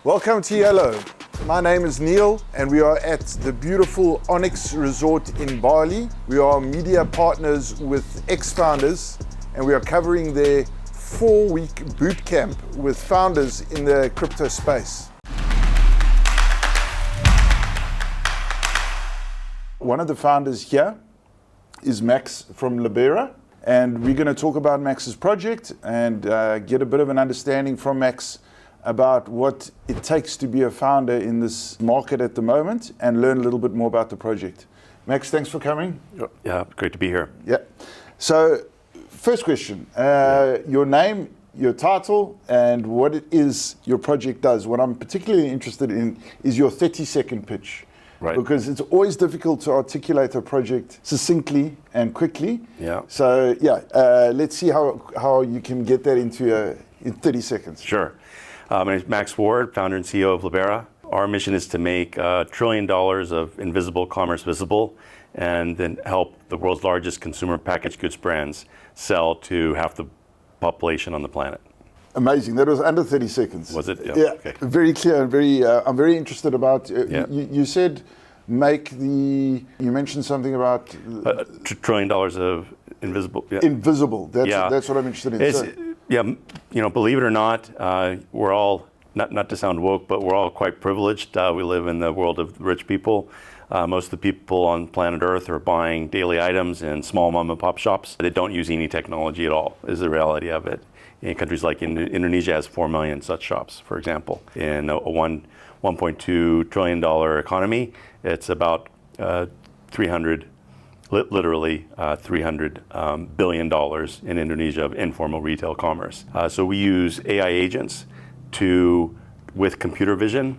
Welcome to Yellow. My name is Neil and we are at the beautiful Onyx Resort in Bali. We are media partners with XFounders and we are covering their 4-week boot camp with founders in the crypto space. One of the founders here is Max from Labbera, and we're going to talk about Max's project and get a bit of an understanding from Max about what it takes to be a founder in this market at the moment and learn a little bit more about the project. Max, thanks for coming. Yeah, great to be here. Yeah. So, first question, your name, your title, and what it is your project does. What I'm particularly interested in is your 30-second pitch. Right. Because it's always difficult to articulate a project succinctly and quickly. Yeah. So, let's see how you can get that into in 30 seconds. Sure. My name is Max Ward, founder and CEO of Libera. Our mission is to make $1 trillion of invisible commerce visible and then help the world's largest consumer packaged goods brands sell to half the population on the planet. Amazing. That was under 30 seconds. Was it? Yeah. Okay. Very clear and very. I'm very interested about. You said you mentioned something about $1 trillion of invisible. Yeah. Invisible. That's what I'm interested in. Believe it or not, we're all not to sound woke, but we're all quite privileged. We live in the world of rich people. Most of the people on planet Earth are buying daily items in small mom and pop shops. They don't use any technology at all, is the reality of it. In countries like Indonesia has 4 million such shops, for example. In a $1.2 trillion economy, it's about $300 billion in Indonesia of informal retail commerce. So we use AI agents with computer vision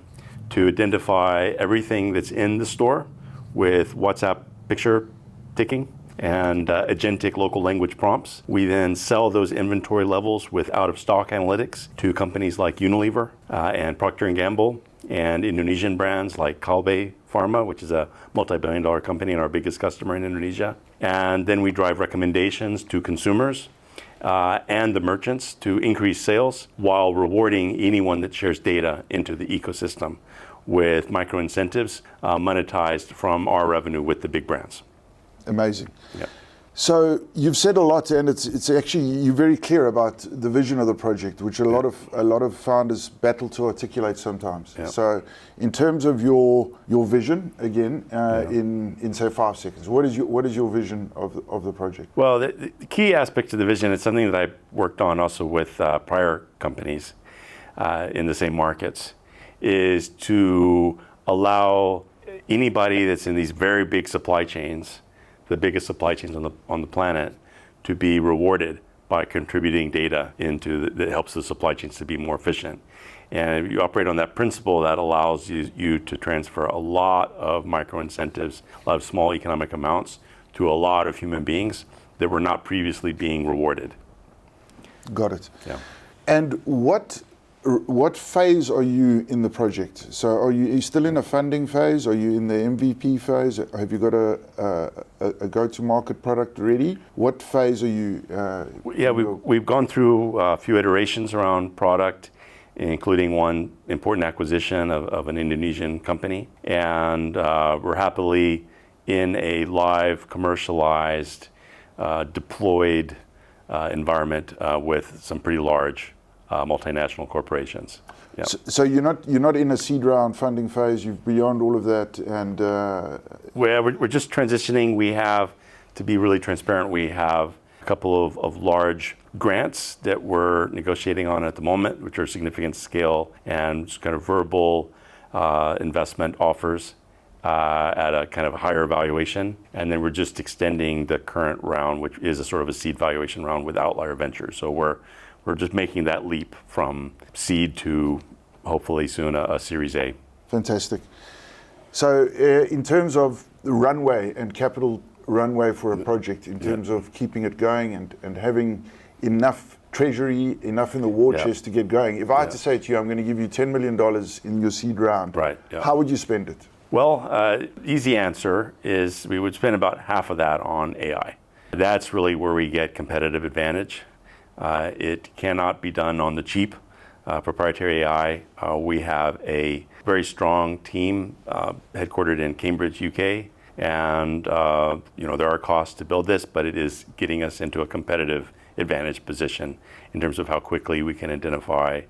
to identify everything that's in the store with WhatsApp picture ticking and agentic local language prompts. We then sell those inventory levels with out-of-stock analytics to companies like Unilever and Procter Gamble and Indonesian brands like Calbe Pharma, which is a multi-billion-dollar company and our biggest customer in Indonesia. And then we drive recommendations to consumers and the merchants to increase sales while rewarding anyone that shares data into the ecosystem with micro incentives monetized from our revenue with the big brands. Amazing. Yeah. So you've said a lot, and it's actually you're very clear about the vision of the project, which a lot of founders battle to articulate sometimes. Yeah. So in terms of your vision, again, in say 5 seconds, what is your vision of the project? Well, the key aspect of the vision is something that I worked on also with prior companies in the same markets, is to allow anybody that's in these very big supply chains, the biggest supply chains on the planet, to be rewarded by contributing data that helps the supply chains to be more efficient. And if you operate on that principle, that allows you to transfer a lot of micro incentives, a lot of small economic amounts to a lot of human beings that were not previously being rewarded. Got it. Yeah. And what phase are you in the project? So are you still in a funding phase? Are you in the MVP phase? Have you got a go-to-market product ready? What phase are you? We've gone through a few iterations around product, including one important acquisition of an Indonesian company. And we're happily in a live, commercialized, deployed environment with some pretty large multinational corporations. Yeah. So you're not in a seed round funding phase. You've beyond all of that, and we're just transitioning. We have, to be really transparent, we have a couple of large grants that we're negotiating on at the moment, which are significant scale and just kind of verbal investment offers at a kind of higher valuation. And then we're just extending the current round, which is a sort of a seed valuation round with Outlier Ventures. So we're just making that leap from seed to hopefully soon a Series A. Fantastic. So in terms of the runway and capital runway for a project, in terms of keeping it going and having enough treasury, enough in the war chest to get going, if I had to say to you, I'm going to give you $10 million in your seed round, how would you spend it? Well, easy answer is we would spend about half of that on AI. That's really where we get competitive advantage. It cannot be done on the cheap. proprietary AI. We have a very strong team headquartered in Cambridge, UK, and there are costs to build this, but it is getting us into a competitive advantage position in terms of how quickly we can identify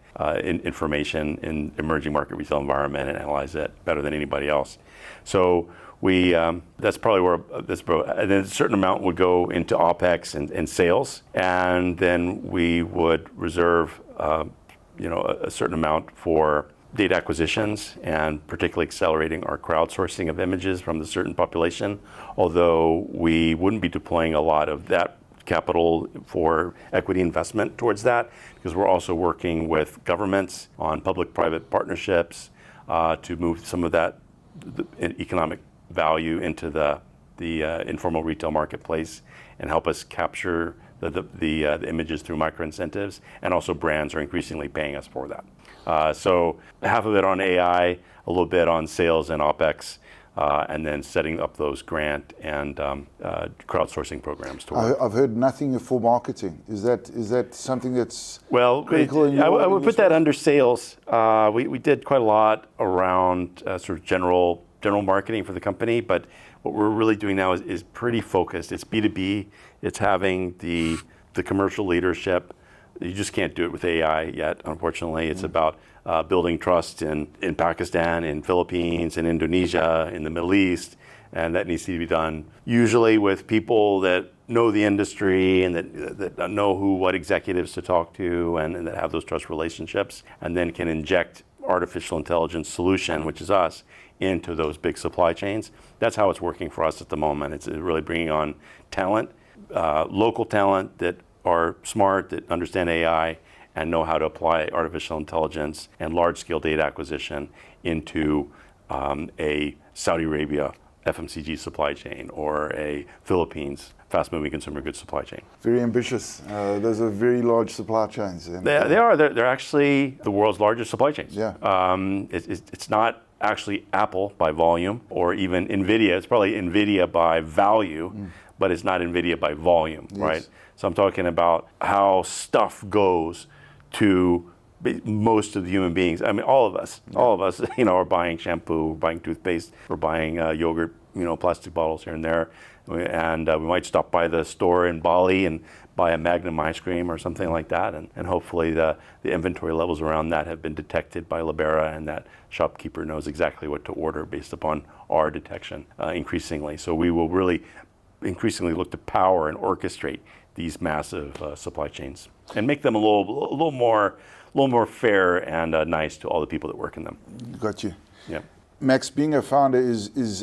information in emerging market retail environment and analyze it better than anybody else. So that's probably where and then a certain amount would go into OpEx and sales, and then we would reserve a certain amount for data acquisitions and particularly accelerating our crowdsourcing of images from the certain population, although we wouldn't be deploying a lot of that capital for equity investment towards that, because we're also working with governments on public-private partnerships to move some of that economic value into the informal retail marketplace and help us capture the images through micro incentives, and also brands are increasingly paying us for that. So half of it on AI, a little bit on sales and OpEx, and then setting up those grant and crowdsourcing programs to work. I've heard nothing for marketing. Is that something that's critical? I would put that under sales. We did quite a lot around sort of general marketing for the company, but what we're really doing now is pretty focused. It's B2B. It's having the commercial leadership. You just can't do it with AI yet, unfortunately. It's about building trust in Pakistan, in Philippines, in Indonesia, in the Middle East, and that needs to be done usually with people that know the industry and that know what executives to talk to and that have those trust relationships, and then can inject artificial intelligence solution, which is us, into those big supply chains. That's how it's working for us at the moment. It's really bringing on talent, local talent that are smart, that understand AI, and know how to apply artificial intelligence and large-scale data acquisition into a Saudi Arabia FMCG supply chain or a Philippines fast-moving consumer goods supply chain. Very ambitious. Those are very large supply chains. They are. They're actually the world's largest supply chains. Yeah. It's not actually Apple by volume or even NVIDIA. It's probably NVIDIA by value, but it's not NVIDIA by volume, yes. Right? So I'm talking about how stuff goes to most of the human beings. I mean, all of us, are buying shampoo, buying toothpaste, we're buying yogurt, plastic bottles here and there. And we might stop by the store in Bali and buy a Magnum ice cream or something like that. And hopefully the inventory levels around that have been detected by Labbera, and that shopkeeper knows exactly what to order based upon our detection increasingly. So we will really increasingly look to power and orchestrate these massive supply chains and make them a little more fair and nice to all the people that work in them. Got you. Yeah. Max, being a founder is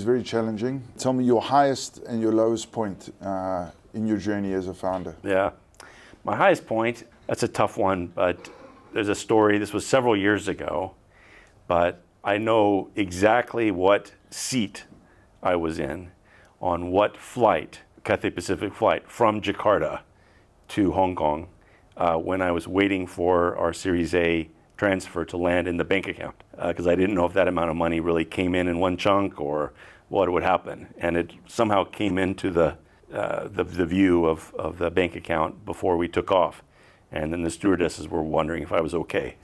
very challenging. Tell me your highest and your lowest point in your journey as a founder. Yeah, my highest point, that's a tough one, but there's a story. This was several years ago, but I know exactly what seat I was in on what flight, Cathay Pacific flight from Jakarta to Hong Kong when I was waiting for our Series A transfer to land in the bank account, because I didn't know if that amount of money really came in one chunk or what would happen. And it somehow came into the view of the bank account before we took off. And then the stewardesses were wondering if I was okay.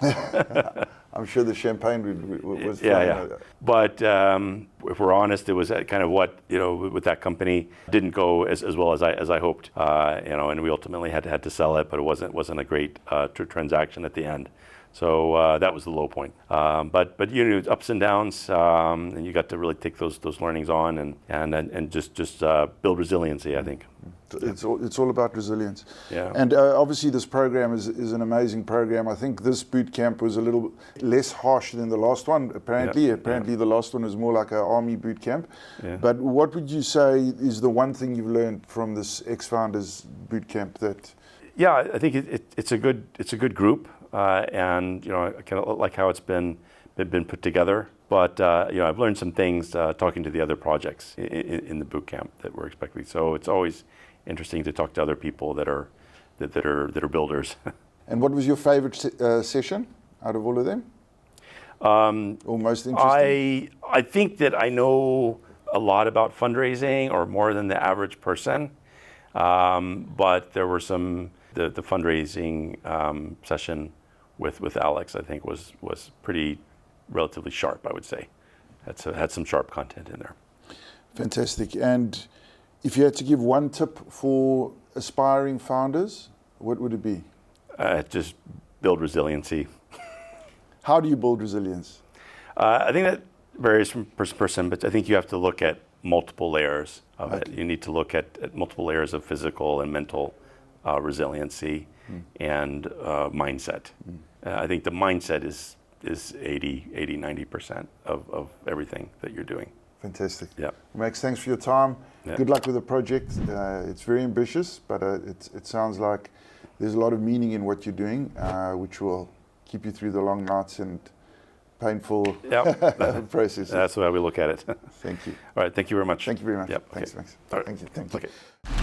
I'm sure the champagne was yeah. But if we're honest, it was kind of what, with that company didn't go as well as I hoped, and we ultimately had to sell it, but it wasn't a great transaction at the end. So that was the low point. But ups and downs, and you got to really take those learnings on and just build resiliency, I think. It's all about resilience. Yeah. And obviously this program is an amazing program. I think this boot camp was a little less harsh than the last one, apparently. Yeah. Apparently the last one was more like an army boot camp. Yeah. But what would you say is the one thing you've learned from this XFounders Bootcamp that... Yeah, I think it's a good group, and I kind of like how it's been put together. But I've learned some things talking to the other projects in the boot camp that we're expecting. So it's always interesting to talk to other people that are builders. And what was your favorite session out of all of them? Or most interesting? I think that I know a lot about fundraising, or more than the average person. But there were the fundraising session with Alex, I think was pretty relatively sharp, I would say. Had some sharp content in there. Fantastic. And if you had to give one tip for aspiring founders, what would it be? Just build resiliency. How do you build resilience? I think that varies from person to person, but I think you have to look at multiple layers of it. You need to look at multiple layers of physical and mental resiliency and mindset. I think the mindset is 80, 90% of everything that you're doing. Fantastic. Yeah. Max, thanks for your time. Yeah. Good luck with the project. It's very ambitious, but it sounds like there's a lot of meaning in what you're doing, which will keep you through the long nights and painful processes. That's the way we look at it. Thank you. All right, thank you very much. Thank you very much. Yep. Thanks, Okay. Max. All right. Thank you. Okay.